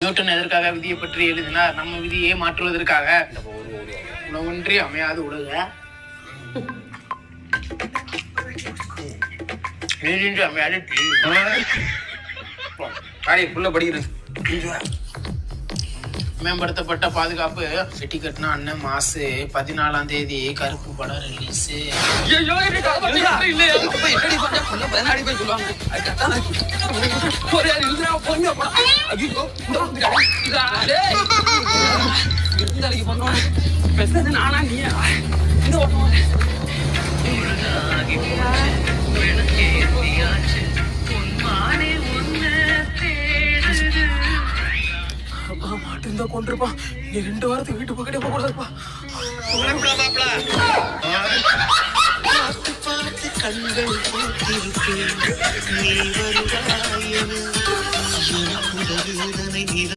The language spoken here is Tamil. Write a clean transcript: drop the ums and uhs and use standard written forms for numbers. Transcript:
நியூட்டன் எதற்காக விதியை பற்றி எழுதினார்? நம்ம விதியை மாற்றுவதற்காக. உணவொன்றி அமையாது உலக, நீரின்றி அமையாது தீ. படிக்கிறேன். மேம்படுத்தப்பட்ட பாதுகாப்பு. வெட்டி கட்டின அண்ணன் மாசு 14ஆம் தேதி கருப்பு படம் ரிலீஸ். நானா நீ மாட்டு கொண்டிருப்பான். நீ 2 வாரத்துக்கு வீட்டு பக்கத்தே போக கூடாதுப்பா. கண்கள்